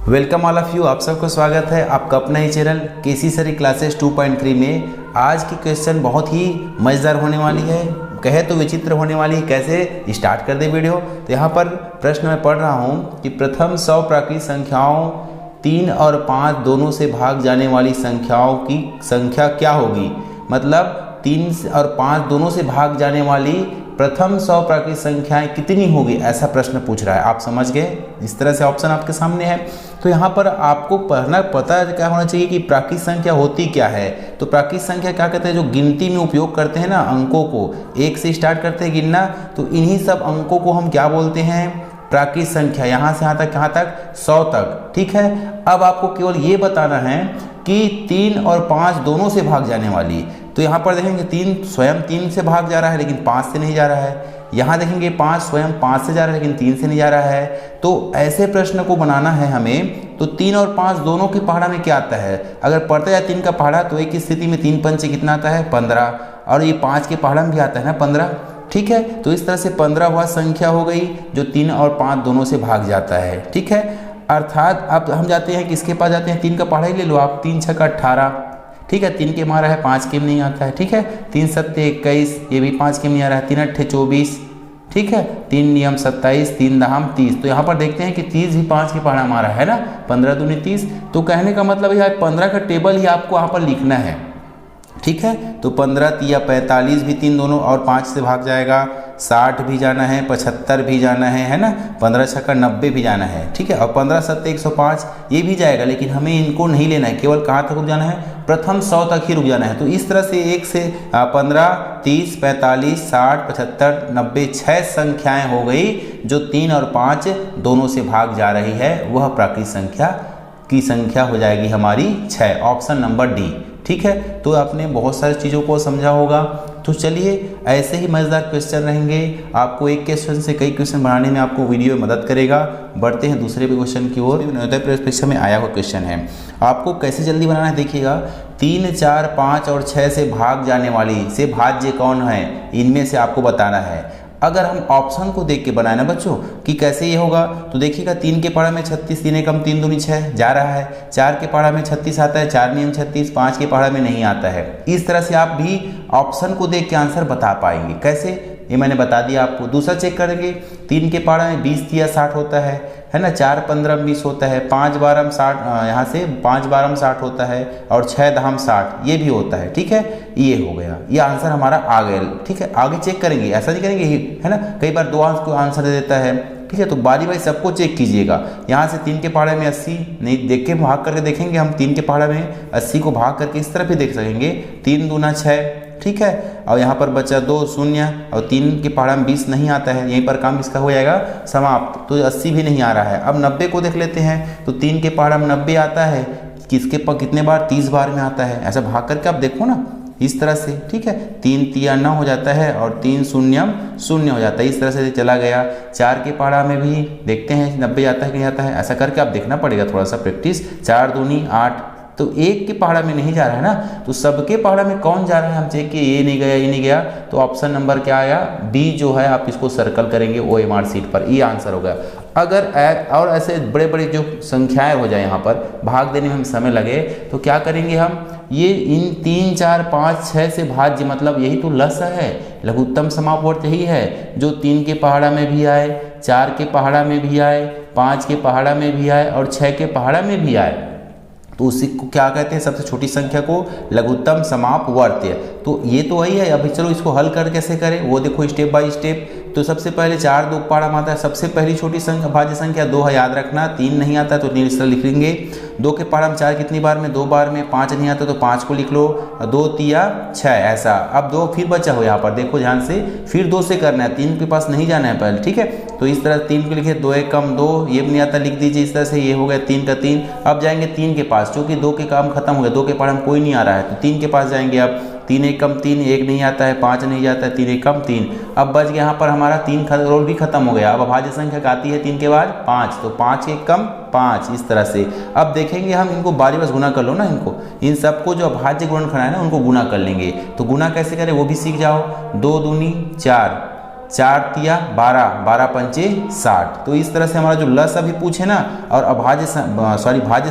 Welcome all of you, आप सबका स्वागत है आपका अपना ही चैनल केसी सरी क्लासेस 2.3 में। आज की क्वेश्चन बहुत ही मज़ेदार होने वाली है, कहे तो विचित्र होने वाली है। कैसे स्टार्ट कर दे वीडियो। तो यहाँ पर प्रश्न मैं पढ़ रहा हूँ कि प्रथम 100 प्राकृतिक संख्याओं 3 और 5 दोनों से भाग जाने वाली संख्याओं की संख्या क्या होगी। मतलब 3 और 5 दोनों से भाग जाने वाली प्रथम 100 प्राकृतिक संख्याएं कितनी होगी, ऐसा प्रश्न पूछ रहा है। आप समझ गए, इस तरह से ऑप्शन आपके सामने है। तो यहाँ पर आपको पता क्या होना चाहिए कि प्राकृतिक संख्या होती क्या है। तो प्राकृतिक संख्या क्या कहते हैं, जो गिनती में उपयोग करते हैं ना, अंकों को 1 से स्टार्ट करते हैं गिनना, तो इन्हीं सब अंकों को हम क्या बोलते हैं, प्राकृतिक संख्या। यहाँ से यहाँ तक, कहाँ तक, 100 तक। ठीक है, अब आपको केवल ये बताना है कि 3 और 5 दोनों से भाग जाने वाली। तो यहाँ पर देखेंगे 3 स्वयं 3 से भाग जा रहा है लेकिन 5 से नहीं जा रहा है। यहाँ देखेंगे 5 स्वयं 5 से जा रहा है लेकिन 3 से नहीं जा रहा है। तो ऐसे प्रश्न को बनाना है हमें। तो 3 और 5 दोनों के पहाड़ा में क्या आता है, अगर पढ़ता है 3 का पहाड़ा तो एक स्थिति में 3 पंचे कितना आता है, 15, और ये 5 के पहाड़ा में भी आता है ना 15। ठीक है, तो इस तरह से 15 वह संख्या हो गई जो 3 और 5 दोनों से भाग जाता है। ठीक है, अर्थात अब हम जाते हैं किसके पास जाते हैं, 3 का पहाड़ा ही ले लो आप, 3 छक्का 18। ठीक है, 3 के मारा है, 5 के में नहीं आता है। ठीक है, 3 सत्ते 21, ये भी 5 के में नहीं आ रहा है, 3 अट्ठे 24। ठीक है, 3 नियम 27, 3 दहाम 30। तो यहाँ पर देखते हैं कि 30 भी 5 के पहाड़ा मारा है ना, 15 दूनी 30। तो कहने का मतलब यह 15 का टेबल ही आपको यहाँ पर लिखना है। ठीक है, तो 15 तिया 45 भी 3 दोनों और 5 से भाग जाएगा, 60 भी जाना है, 75 भी जाना है ना, 15 छक्का 90 भी जाना है। ठीक है, और 15 सत्ते 105 ये भी जाएगा, लेकिन हमें इनको नहीं लेना है, केवल कहाँ तक रुक जाना है, प्रथम 100 तक ही रुक जाना है। तो इस तरह से 1 से 15, 30, 45, 60, 75, 90 6 संख्याएं हो गई जो 3 और 5 दोनों से भाग जा रही है। वह प्राकृतिक संख्या की संख्या हो जाएगी हमारी 6, ऑप्शन नंबर डी। ठीक है, तो आपने बहुत सारी चीज़ों को समझा होगा। तो चलिए, ऐसे ही मज़ेदार क्वेश्चन रहेंगे, आपको एक क्वेश्चन से कई क्वेश्चन बनाने में आपको वीडियो में मदद करेगा। बढ़ते हैं दूसरे भी क्वेश्चन की ओर। नवोदय परीक्षा में आया हुआ क्वेश्चन है, आपको कैसे जल्दी बनाना है देखिएगा। 3, 4, 5 और 6 से भाग जाने वाली से भाज्य कौन है, इनमें से आपको बताना है। अगर हम ऑप्शन को देख के बनाए ना बच्चों कि कैसे ये होगा, तो देखिएगा 3 के पहाड़ा में 36, 3 एकम 3 दूनी 6 जा रहा है, 4 के पहाड़ा में 36 आता है, 4 नियम 36, 5 के पहाड़ा में नहीं आता है। इस तरह से आप भी ऑप्शन को देख के आंसर बता पाएंगे। कैसे, ये मैंने बता दिया आपको। दूसरा चेक करेंगे, 3 के पहाड़ा में 20 तिया 60 होता है ना, 4 15 20 होता है, 5 12 60, यहाँ से 5 12 60 होता है, और 6 दहम 60 ये भी होता है। ठीक है, ये हो गया, ये आंसर हमारा आ गया। ठीक है, आगे चेक करेंगे, ऐसा नहीं करेंगे है ना, कई बार 2 अंक को आंसर दे देता है। ठीक है, तो बारी बारी सबको चेक कीजिएगा। यहाँ से 3 के पहाड़े में 80 नहीं देख के भाग करके देखेंगे हम, 3 के पहाड़े में 80 को भाग करके इस तरफ भी देख सकेंगे, 3 दूना 6। ठीक है, और यहाँ पर बचा 2 शून्य, और 3 के पहाड़ा में 20 नहीं आता है, यहीं पर काम इसका हो जाएगा समाप्त। तो 80 भी नहीं आ रहा है। अब 90 को देख लेते हैं, तो 3 के पहाड़ा में 90 आता है, किसके पर कितने बार, 30 बार में आता है। ऐसा भाग करके आप देखो ना इस तरह से। ठीक है, 3 तिया 9 हो जाता है, और 3 शून्यम 0 हो जाता है, इस तरह से चला गया। 4 के पहाड़ा में भी देखते हैं 90 आता है कि नहीं आता है, ऐसा करके आप देखना पड़ेगा, थोड़ा सा प्रैक्टिस। 4 दूनी 8, तो 1 के पहाड़ा में नहीं जा रहा है ना, तो सबके पहाड़ा में कौन जा रहा है हम चेक किए, ये नहीं गया, ये नहीं गया। तो ऑप्शन नंबर क्या आया, बी जो है, आप इसको सर्कल करेंगे OMR सीट पर, ये आंसर हो गया। अगर और ऐसे बड़े बड़े जो संख्याएं हो जाए यहाँ पर भाग देने में हम समय लगे, तो क्या करेंगे हम, ये इन 3, 4, 5, 6 से भाज्य, मतलब यही तो लस है, लघुत्तम समापवर्त यही है, जो 3 के पहाड़ा में भी आए, 4 के पहाड़ा में भी आए, 5 के पहाड़ा में भी आए, और 6 के पहाड़ा में भी आए। तो उसी को क्या कहते हैं, सबसे छोटी संख्या को लघुत्तम समापवर्त्य। तो ये तो वही है। अभी चलो इसको हल कर कैसे करें, वो देखो स्टेप बाय स्टेप। तो सबसे पहले 4 2 पहाड़ा में आता है, सबसे पहली छोटी संख्या भाज्य संख्या 2 है, याद रखना। 3 नहीं आता तो निश्चय लिख लेंगे। 2 के पहाड़ा में 4 कितनी बार में, 2 बार में। 5 नहीं आता तो 5 को लिख लो, 2 तिया 6 ऐसा। अब 2 फिर बचा हो यहाँ पर, देखो ध्यान से, फिर 2 से करना है, 3 के पास नहीं जाना है पहले। ठीक है, तो इस तरह 3 को लिखे, 2 एकम 2, ये भी नहीं आता लिख दीजिए इस तरह से, ये हो गया 3 का 3। अब जाएंगे 3 के पास, क्योंकि 2 के काम खत्म हो गया, 2 के पहाड़ा में कोई नहीं आ रहा है, तो 3 के पास जाएंगे। अब 3 एकम 3, 1 नहीं आता है, 5 नहीं जाता है, 3 एकम 3। अब बच गया यहाँ पर हमारा 3 रोल भी खत्म हो गया। अब भाज्य संख्या आती है 3 के बाद 5, तो 5 एकम 5 इस तरह से। अब देखेंगे हम इनको बारी बस गुना कर लो ना, इनको इन सबको जो भाज्य गुणनखंड है ना उनको गुना कर लेंगे। तो गुना कैसे करें वो भी सीख जाओ। 2 दूनी 4, 4 तिया 12, 12 पंचे 60। तो इस तरह से हमारा जो लसा भी पूछे ना और भाज्य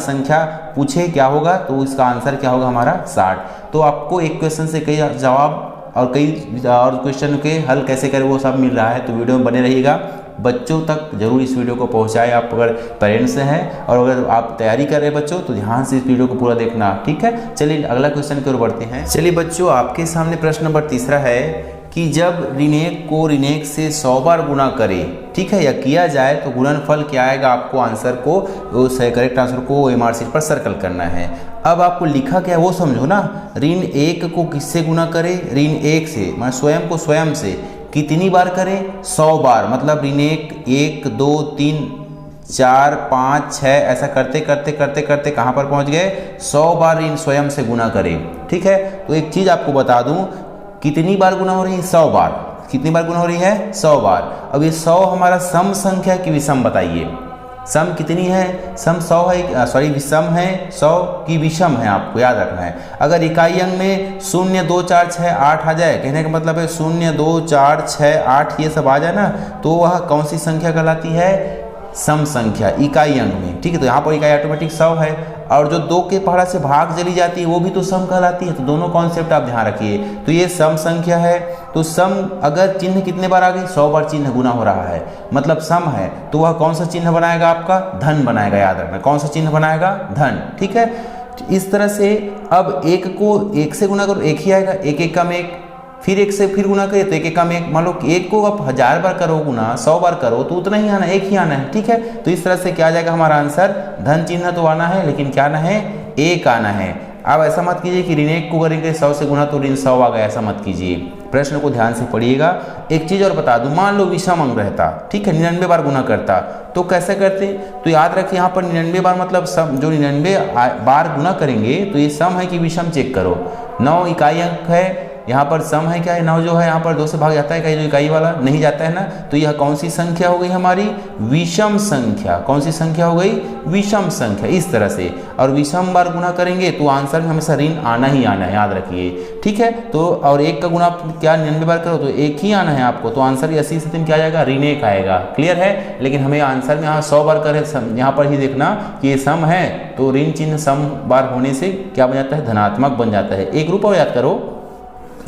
संख्या पूछे क्या होगा, तो इसका आंसर क्या होगा हमारा 60। तो आपको एक क्वेश्चन से कई जवाब और कई और क्वेश्चन के हल कैसे करें वो सब मिल रहा है। तो वीडियो में बने रहिएगा, बच्चों तक जरूर इस वीडियो को पहुंचाएं। आप अगर पेरेंट्स हैं और अगर आप तैयारी कर रहे हैं बच्चों, तो ध्यान से इस वीडियो को पूरा देखना, ठीक है। चलिए अगला क्वेश्चन की ओर बढ़ते हैं। चलिए बच्चों, आपके सामने प्रश्न नंबर 3 है कि जब ऋण 1 को ऋण 1 से 100 बार गुना करे, ठीक है, या किया जाए तो गुणनफल क्या आएगा। आपको आंसर को उस करेक्ट आंसर को OMR शीट पर सर्कल करना है। अब आपको लिखा क्या है वो समझो ना। ऋण 1 को किससे गुना करे, ऋण 1 से, मैं स्वयं को स्वयं से कितनी बार करें, 100 बार। मतलब ऋण 1 2 3 4 5 6 ऐसा करते करते करते करते कहाँ पर पहुँच गए, 100 बार ऋण स्वयं से गुना करें, ठीक है। तो एक चीज़ आपको बता दूं, कितनी बार गुना हो रही है, 100 बार। कितनी बार गुना हो रही है, 100 बार। अब ये 100 हमारा सम संख्या की विषम बताइए। सम कितनी है, सम 100 है, विषम है 100 की विषम है, आपको याद रखना है। अगर इकाई अंक में 0 2 4 6 8 आ जाए, कहने का मतलब है 0 2 4 6 8 ये सब आ जाए ना, तो वह कौन सी संख्या कहलाती है, सम संख्या इकाई अंक में, ठीक है। तो यहाँ पर इकाई ऑटोमेटिक 100 है, और जो 2 के पहाड़ा से भाग चली जाती है वो भी तो सम कहलाती है। तो दोनों कॉन्सेप्ट आप ध्यान रखिए। तो ये सम संख्या है, तो सम अगर चिन्ह कितने बार आ गई, 100 बार चिन्ह गुना हो रहा है, मतलब सम है, तो वह कौन सा चिन्ह बनाएगा, आपका धन बनाएगा, याद रखना। कौन सा चिन्ह बनाएगा, धन, ठीक है। इस तरह से अब 1 को 1 से गुना करो, 1 ही आएगा, 1 1 कम 1, फिर 1 से फिर गुना करिए तो 1 1 कम 1। मान लो 1 को आप 1000 बार करो गुना, 100 बार करो तो उतना ही आना, 1 ही आना है, ठीक है। तो इस तरह से क्या आ जाएगा हमारा आंसर, धन चिन्ह तो आना है, लेकिन क्या आना है, 1 आना है। अब ऐसा मत कीजिए कि ऋण 1 को करेंगे 100 से गुना तो ऋण 100 आ गया, ऐसा मत कीजिए। प्रश्न को ध्यान से पढ़िएगा। एक चीज़ और बता दूं, मान लो विषम अंक रहता, ठीक है, 99 बार गुना करता, तो कैसे करते, तो याद रखिए यहाँ पर 99 बार मतलब सम, जो 99 बार गुना करेंगे तो ये सम है कि विषम चेक करो। 9 इकाई अंक है, यहाँ पर सम है क्या है, 9 जो है यहाँ पर 2 से भाग जाता है, कहीं जो इकाई वाला नहीं जाता है ना, तो यह कौन सी संख्या हो गई हमारी, विषम संख्या। कौन सी संख्या हो गई, विषम संख्या। इस तरह से, और विषम बार गुना करेंगे तो आंसर में हमेशा ऋण आना ही आना है, याद रखिए, ठीक है। तो और 1 का गुना क्या 99 बार करो तो 1 ही आना है आपको, तो आंसर 80 से 3 क्या आ जाएगा, ऋण 1 आएगा। क्लियर है। लेकिन हमें आंसर में यहाँ 100 बार करें, यहाँ पर ही देखना कि ये सम है, तो ऋण चिन्ह सम बार होने से क्या बन जाता है, धनात्मक बन जाता है। एक रूप और याद करो,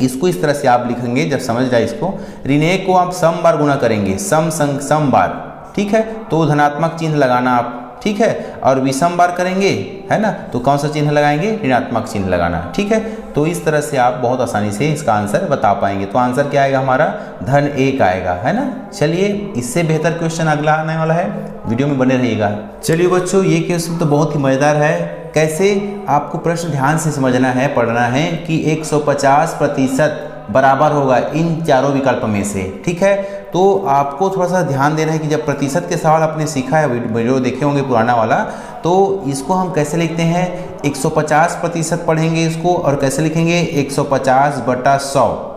इसको इस तरह से आप लिखेंगे, जब समझ जाए इसको, ऋण 1 को आप सम बार गुना करेंगे, सम बार, ठीक है, तो धनात्मक चिन्ह लगाना आप, ठीक है। और विषम बार करेंगे, है ना, तो कौन सा चिन्ह लगाएंगे, ऋणात्मक चिन्ह लगाना, ठीक है। तो इस तरह से आप बहुत आसानी से इसका आंसर बता पाएंगे। तो आंसर क्या आएगा हमारा, धन 1 आएगा, है ना। चलिए इससे बेहतर क्वेश्चन अगला आने वाला है, वीडियो में बने रहिएगा। चलिए बच्चों, ये क्वेश्चन तो बहुत ही मज़ेदार है। कैसे, आपको प्रश्न ध्यान से समझना है, पढ़ना है कि 150% बराबर होगा इन चारों विकल्प में से, ठीक है। तो आपको थोड़ा सा ध्यान देना है कि जब प्रतिशत के सवाल आपने सीखा है, वीडियो देखे होंगे पुराना वाला, तो इसको हम कैसे लिखते हैं, 150% पढ़ेंगे इसको, और कैसे लिखेंगे 150/100।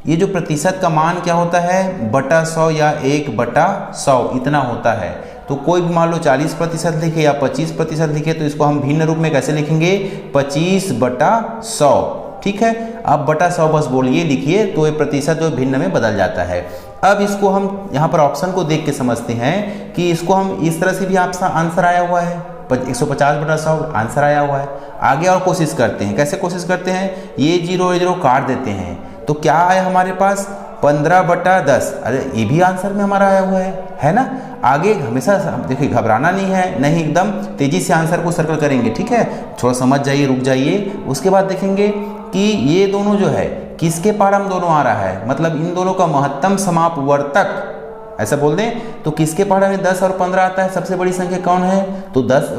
ये जो प्रतिशत का मान क्या होता है, बटा 100 या 1/100 इतना होता है। तो कोई भी मान लो 40% लिखे या 25% लिखे, तो इसको हम भिन्न रूप में कैसे लिखेंगे, 25/100, ठीक है। आप बटा 100 बस बोलिए, लिखिए, तो ये प्रतिशत जो भिन्न में बदल जाता है। अब इसको हम यहाँ पर ऑप्शन को देख के समझते हैं कि इसको हम इस तरह से भी आपका आंसर आया हुआ है, 150/100 आंसर आया हुआ है। आगे और कोशिश करते हैं, कैसे कोशिश करते हैं, ये 0 काट देते हैं, तो क्या आया हमारे पास, 15/10। अरे ये भी आंसर में हमारा आया हुआ है ना। आगे हमेशा देखिए, घबराना नहीं है, नहीं, एकदम तेजी से आंसर को सर्कल करेंगे, ठीक है। थोड़ा समझ जाइए, रुक जाइए, उसके बाद देखेंगे कि ये दोनों जो है किसके पारम दोनों आ रहा है, मतलब इन दोनों का महत्तम समापवर्तक ऐसा बोल दें तो किसके पहाड़ा में 10 और 15 आता है, सबसे बड़ी संख्या कौन है, तो 10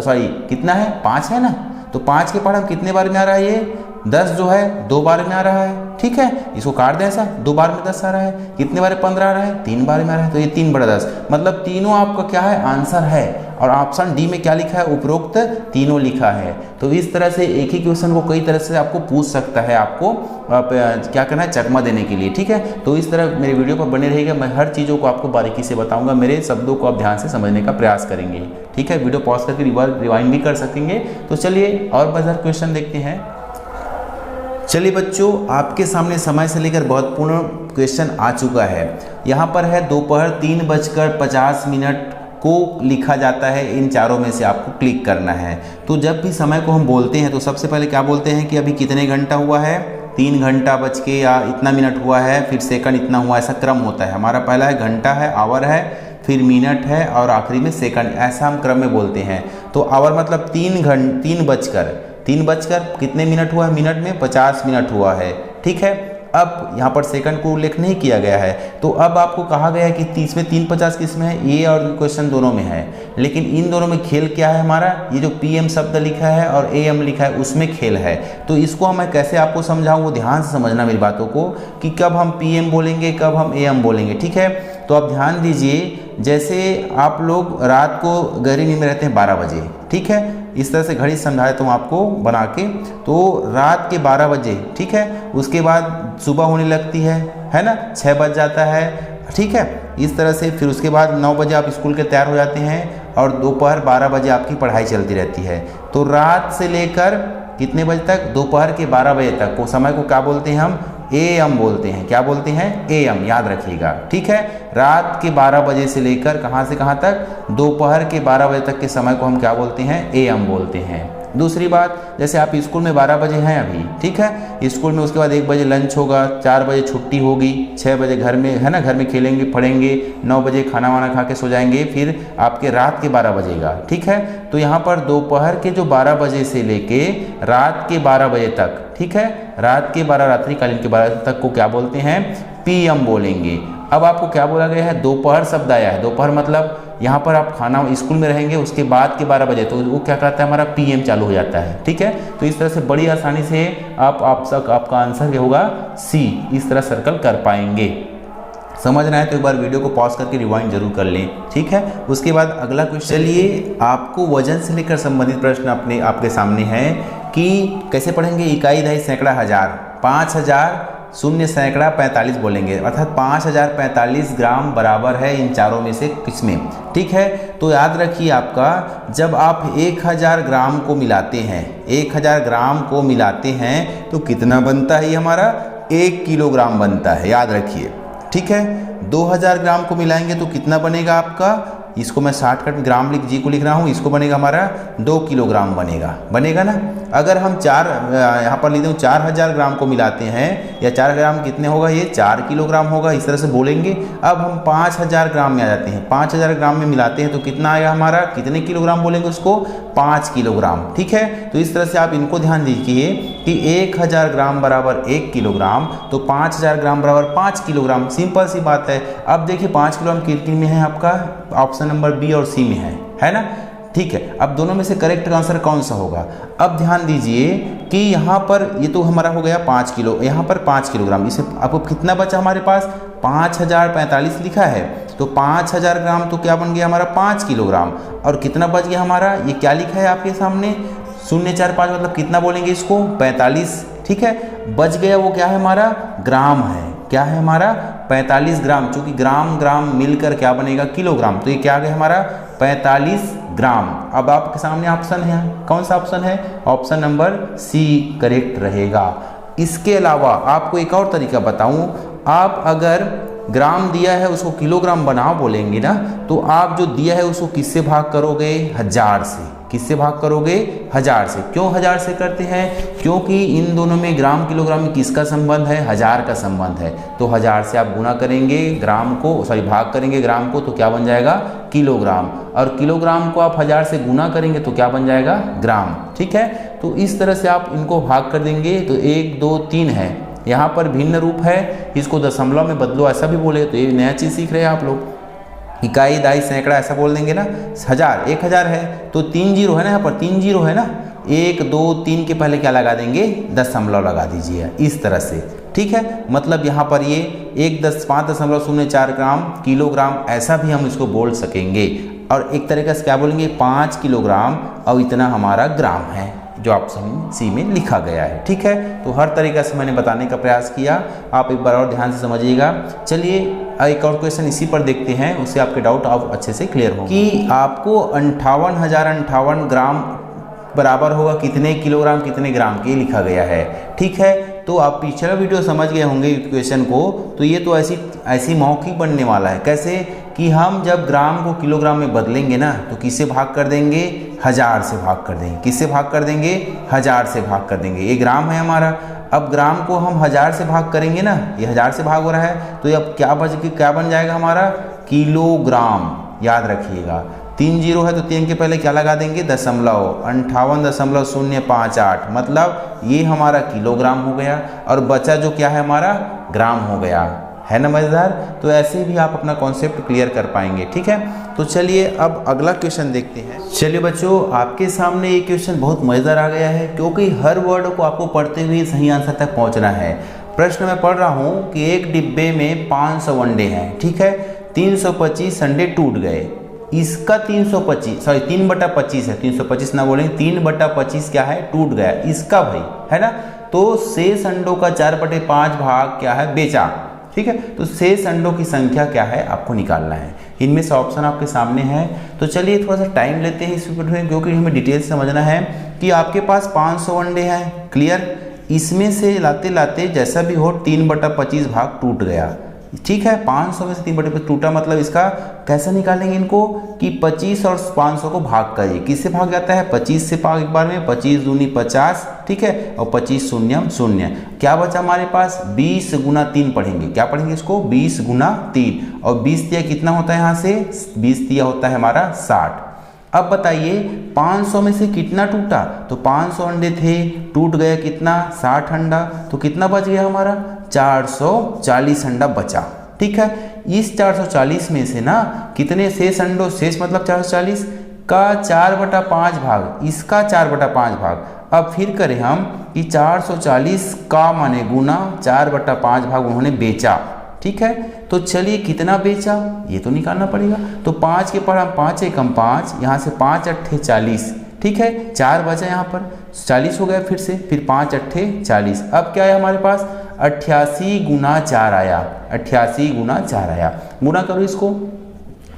कितना है, 5 है ना। तो 5 के पहाड़ा में कितने बार में आ रहा है, ये 10 जो है 2 बार में आ रहा है, ठीक है। इसको काट दें, ऐसा 2 बार में 10 आ रहा है, कितने बार 15 आ रहा है, 3 बार में आ रहा है, तो ये 3/10, मतलब तीनों आपका क्या है, आंसर है। और ऑप्शन डी में क्या लिखा है, उपरोक्त तीनों लिखा है। तो इस तरह से एक ही क्वेश्चन को कई तरह से आपको पूछ सकता है, आपको क्या करना है, चकमा देने के लिए, ठीक है। तो इस तरह मेरे वीडियो पर बने रहिएगा, मैं हर चीज़ों को आपको बारीकी से बताऊंगा, मेरे शब्दों को आप ध्यान से समझने का प्रयास करेंगे, ठीक है। वीडियो पॉज करके रिवाइंड भी कर सकेंगे। तो चलिए और बेहतर क्वेश्चन देखते हैं। चलिए बच्चों, आपके सामने समय से लेकर महत्वपूर्ण क्वेश्चन आ चुका है। यहाँ पर है दोपहर 3:50 को लिखा जाता है। इन चारों में से आपको क्लिक करना है। तो जब भी समय को हम बोलते हैं तो सबसे पहले क्या बोलते हैं कि अभी कितने घंटा हुआ है, 3 घंटा बज के या इतना मिनट हुआ है, फिर सेकंड इतना हुआ, ऐसा क्रम होता है। हमारा पहला है घंटा है, आवर है, फिर मिनट है और आखिरी में सेकंड, ऐसा हम क्रम में बोलते हैं। तो आवर मतलब 3 बजकर कितने मिनट हुआ है, मिनट में 50 मिनट हुआ है। ठीक है, अब यहाँ पर सेकंड को उल्लेख नहीं किया गया है। तो अब आपको कहा गया है कि इसमें 3:50 किस में है, ये और क्वेश्चन दोनों में है। लेकिन इन दोनों में खेल क्या है हमारा, ये जो PM शब्द लिखा है और AM लिखा है उसमें खेल है। तो इसको मैं कैसे आपको समझाऊँ, वो ध्यान से समझना मेरी बातों को, कि कब हम PM बोलेंगे, कब हम AM बोलेंगे। ठीक है, तो आप ध्यान दीजिए, जैसे आप लोग रात को गहरी नींद में रहते हैं 12 बजे, ठीक है, इस तरह से घड़ी समझा देता हूँ आपको बना के। तो रात के 12 बजे, ठीक है, उसके बाद सुबह होने लगती है ना, 6 बज जाता है, ठीक है, इस तरह से। फिर उसके बाद 9 बजे आप स्कूल के तैयार हो जाते हैं और दोपहर 12 बजे आपकी पढ़ाई चलती रहती है। तो रात से लेकर कितने बजे तक, दोपहर के 12 बजे तक को समय को क्या बोलते हैं हम, AM बोलते हैं। क्या बोलते हैं, AM, याद रखिएगा। ठीक है, रात के 12 बजे से लेकर कहाँ से कहाँ तक, दोपहर के 12 बजे तक के समय को हम क्या बोलते हैं, AM बोलते हैं। दूसरी बात, जैसे आप स्कूल में 12 बजे हैं अभी, ठीक है, स्कूल में उसके बाद 1 बजे लंच होगा, 4 बजे छुट्टी होगी, 6 बजे घर में है ना, घर में खेलेंगे पढ़ेंगे, 9 बजे खाना वाना खा के सो जाएंगे, फिर आपके रात के 12 बजेगा। ठीक है, तो यहाँ पर दोपहर के जो 12 बजे से लेके रात के 12 बजे तक, ठीक है, रात के 12 रात्रिकालीन के 12 तक को क्या बोलते हैं, PM बोलेंगे। अब आपको क्या बोला गया है, दोपहर शब्द आया है। दोपहर मतलब यहाँ पर आप खाना स्कूल में रहेंगे, उसके बाद के 12 बजे, तो वो क्या करता है, हमारा PM चालू हो जाता है। ठीक है, तो इस तरह से बड़ी आसानी से आपका आंसर क्या होगा, C, इस तरह सर्कल कर पाएंगे। समझना है तो एक बार वीडियो को पॉज करके रिवाइंड जरूर कर लें। ठीक है, उसके बाद अगला क्वेश्चन, चलिए आपको वजन से लेकर संबंधित प्रश्न आपके सामने है कि कैसे पढ़ेंगे। इकाई, दहाई, सैकड़ा, हजार, 5000 शून्य सैकड़ा 45 बोलेंगे, अर्थात 5045 ग्राम बराबर है इन चारों में से किसमें। ठीक है, तो याद रखिए आपका, जब आप 1000 ग्राम को मिलाते हैं, 1000 ग्राम को मिलाते हैं तो कितना बनता है, ये हमारा 1 किलोग्राम बनता है, याद रखिए। ठीक है, 2000 ग्राम को मिलाएंगे तो कितना बनेगा आपका, इसको मैं शॉर्टकट में ग्राम जी को लिख रहा हूँ, इसको बनेगा हमारा 2 किलोग्राम बनेगा ना। अगर हम यहाँ पर लिखते हूँ 4000 ग्राम को मिलाते हैं, या 4 ग्राम कितने होगा, ये 4 किलोग्राम होगा, इस तरह से बोलेंगे। अब हम 5000 ग्राम में आ जाते हैं, 5000 ग्राम में मिलाते हैं तो कितना आएगा हमारा, कितने किलोग्राम बोलेंगे उसको, 5 किलोग्राम। ठीक है, तो इस तरह से आप इनको ध्यान दीजिए कि 1000 ग्राम बराबर 1 किलोग्राम, तो 5000 ग्राम बराबर 5 किलोग्राम, सिंपल सी बात है। अब देखिए 5 किलोग्राम कितने में है आपका, ऑप्शन नंबर B और C में है ना। ठीक है, अब दोनों में से करेक्ट आंसर कौन सा होगा। अब ध्यान दीजिए कि यहाँ पर ये तो हमारा हो गया 5 किलो, यहाँ पर 5 किलोग्राम, इसे आपको कितना बचा हमारे पास, 5045 लिखा है, तो 5000 ग्राम तो क्या बन गया हमारा 5 किलोग्राम, और कितना बच गया हमारा, ये क्या लिखा है आपके सामने, 045, मतलब कितना बोलेंगे इसको, 45। ठीक है, बच गया वो क्या है हमारा, ग्राम है। क्या है हमारा, 45 ग्राम, चूंकि ग्राम मिलकर क्या बनेगा, किलोग्राम, तो ये क्या आ गया हमारा 45 ग्राम। अब आपके सामने ऑप्शन है, कौन सा ऑप्शन है, ऑप्शन नंबर C करेक्ट रहेगा। इसके अलावा आपको एक और तरीका बताऊं, आप अगर ग्राम दिया है उसको किलोग्राम बनाओ बोलेंगे ना, तो आप जो दिया है उसको किससे भाग करोगे, 1000 से। किससे भाग करोगे, 1000 से। क्यों 1000 से करते हैं, क्योंकि इन दोनों में ग्राम किलोग्राम में किसका संबंध है, 1000 का संबंध है। तो 1000 से आप गुना करेंगे ग्राम को, भाग करेंगे ग्राम को, तो क्या बन जाएगा, किलोग्राम, और किलोग्राम को आप 1000 से गुना करेंगे तो क्या बन जाएगा, ग्राम। ठीक है, तो इस तरह से आप इनको भाग कर देंगे, तो 1 2 3 है, यहाँ पर भिन्न रूप है, इसको दशमलव में बदलो ऐसा भी बोले, तो ये नया चीज़ सीख रहे हैं आप लोग। इकाई, दहाई, सैकड़ा ऐसा बोल देंगे ना। 1000 है तो 3 जीरो है ना, यहाँ पर 3 जीरो है ना, 1 2 3 के पहले क्या लगा देंगे, दशमलव लगा दीजिए, इस तरह से। ठीक है, मतलब यहाँ पर ये 5.04 ग्राम किलोग्राम, ऐसा भी हम इसको बोल सकेंगे। और एक तरीके से क्या बोलेंगे, 5 किलोग्राम और इतना हमारा ग्राम है, जो ऑप्शन C में लिखा गया है। ठीक है, तो हर तरीक़े से मैंने बताने का प्रयास किया, आप एक बार और ध्यान से समझिएगा। चलिए एक और क्वेश्चन इसी पर देखते हैं, उससे आपके डाउट आप अच्छे से क्लियर हो कि आपको 58,058 ग्राम बराबर होगा कितने किलोग्राम कितने ग्राम के लिखा गया है। ठीक है, तो आप पिछला वीडियो समझ गए होंगे इक्वेशन को। तो ये तो ऐसी मौखिक बनने वाला है। कैसे कि हम जब ग्राम को किलोग्राम में बदलेंगे ना, तो किससे भाग कर देंगे, 1000 से भाग कर देंगे। किससे भाग कर देंगे, 1000 से भाग कर देंगे। ये ग्राम है हमारा। अब ग्राम को हम 1000 से भाग करेंगे ना, ये 1000 से भाग हो रहा है, तो अब क्या बन जाएगा हमारा, किलोग्राम। याद रखिएगा 3 जीरो है तो 3 के पहले क्या लगा देंगे, दशमलव, 58.058, मतलब ये हमारा किलोग्राम हो गया। और बचा जो क्या है हमारा, ग्राम हो गया। है ना मजेदार। तो ऐसे भी आप अपना कॉन्सेप्ट क्लियर कर पाएंगे। ठीक है, तो चलिए अब अगला क्वेश्चन देखते हैं। चलिए बच्चों, आपके सामने ये क्वेश्चन बहुत मजेदार आ गया है, क्योंकि हर वर्ड को आपको पढ़ते हुए सही आंसर तक पहुंचना है। प्रश्न में पढ़ रहा हूँ कि एक डिब्बे में 500 अंडे हैं। ठीक है, 325 अंडे टूट गए। इसका 3/25 है, 325 ना बोलेंगे, 3/25 क्या है, टूट गया। इसका भाई है ना, तो शेष अंडों का 4/5 भाग क्या है, बेचा। ठीक है, तो शेष अंडों की संख्या क्या है आपको निकालना है। इनमें से ऑप्शन आपके सामने है। तो चलिए थोड़ा सा टाइम लेते हैं इस वीडियो में, क्योंकि हमें डिटेल से समझना है कि आपके पास 500 अंडे हैं। क्लियर, इसमें से लाते लाते जैसा भी हो 3/25 भाग टूट गया। ठीक है, 500 में से 3/25 टूटा, मतलब इसका कैसे निकालेंगे इनको कि 25 और 500 को भाग करिए। किससे भाग जाता है, 25 से भाग एक बार में, 25 दूनी 50। ठीक है, और 25 शून्यम शून्य। क्या बचा हमारे पास, 20 गुना 3 पढ़ेंगे। क्या पढ़ेंगे इसको, 20 गुना 3। और 20 दिया कितना होता है, यहाँ से 20 दिया होता है हमारा 60। अब बताइए 500 में से कितना टूटा, तो 500 अंडे थे, टूट गया कितना, 60 अंडा। तो कितना बच गया हमारा, 440 अंडा बचा। ठीक है, इस 440 में से ना कितने शेष अंडों, शेष मतलब 440 का 4/5 भाग, इसका 4/5 भाग। अब फिर करें हम कि 440 का माने गुना 4/5 भाग उन्होंने बेचा। ठीक है, तो चलिए कितना बेचा ये तो निकालना पड़ेगा। तो 5 के पर हम 5 एकम 5, यहाँ से 5 अट्ठे 40। ठीक है, 4 बचा यहाँ पर, 40 हो गया फिर से, फिर 5 अट्ठे 40। अब क्या है हमारे पास, 88 गुना 4 आया, 88 गुना 4 आया। गुना करो इसको,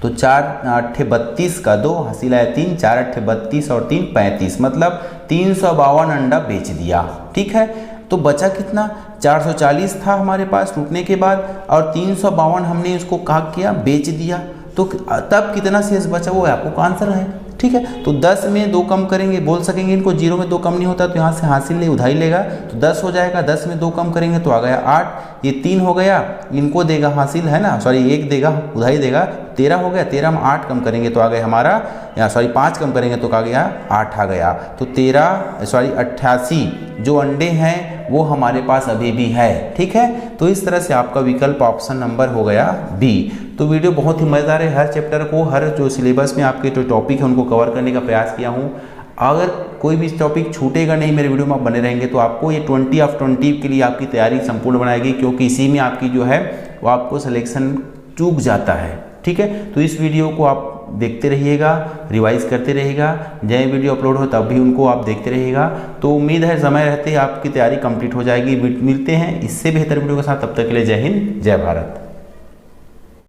तो 4 अट्ठे 32 का 2 हासिल आया 3, 4 अट्ठे 32 और 3 35, मतलब 352 अंडा बेच दिया। ठीक है, तो बचा कितना, 440 था हमारे पास टूटने के बाद, और 352 हमने इसको क्या किया, बेच दिया। तो तब कितना शेष बचा वो आपको आंसर है। ठीक है, तो 10 में 2 कम करेंगे, बोल सकेंगे इनको, 0 में 2 कम नहीं होता, तो यहाँ से हासिल ले उधारी लेगा, तो 10 हो जाएगा। 10 में 2 कम करेंगे तो आ गया 8। ये 3 हो गया, इनको देगा हासिल, है ना, सॉरी 1 देगा उधारी देगा, 13 हो गया। 13 में 8 कम करेंगे तो आ गया हमारा, या सॉरी 5 कम करेंगे तो आ गया 8 आ गया। तो 88 जो अंडे हैं वो हमारे पास अभी भी है। ठीक है, तो इस तरह से आपका विकल्प ऑप्शन नंबर हो गया बी। तो वीडियो बहुत ही मज़ेदार है। हर चैप्टर को, हर जो सिलेबस में आपके जो टॉपिक है उनको कवर करने का प्रयास किया हूँ। अगर कोई भी टॉपिक छूटेगा नहीं, मेरे वीडियो में आप बने रहेंगे, तो आपको ये 20 ऑफ 20 के लिए आपकी तैयारी संपूर्ण बनाएगी, क्योंकि इसी में आपकी जो है वो आपको सिलेक्शन चूक जाता है। ठीक है, तो इस वीडियो को आप देखते रहिएगा, रिवाइज करते रहिएगा, नए वीडियो अपलोड हो तब भी उनको आप देखते रहिएगा। तो उम्मीद है समय रहते आपकी तैयारी कंप्लीट हो जाएगी। मिलते हैं इससे बेहतर वीडियो के साथ, तब तक के लिए जय हिंद, जय भारत।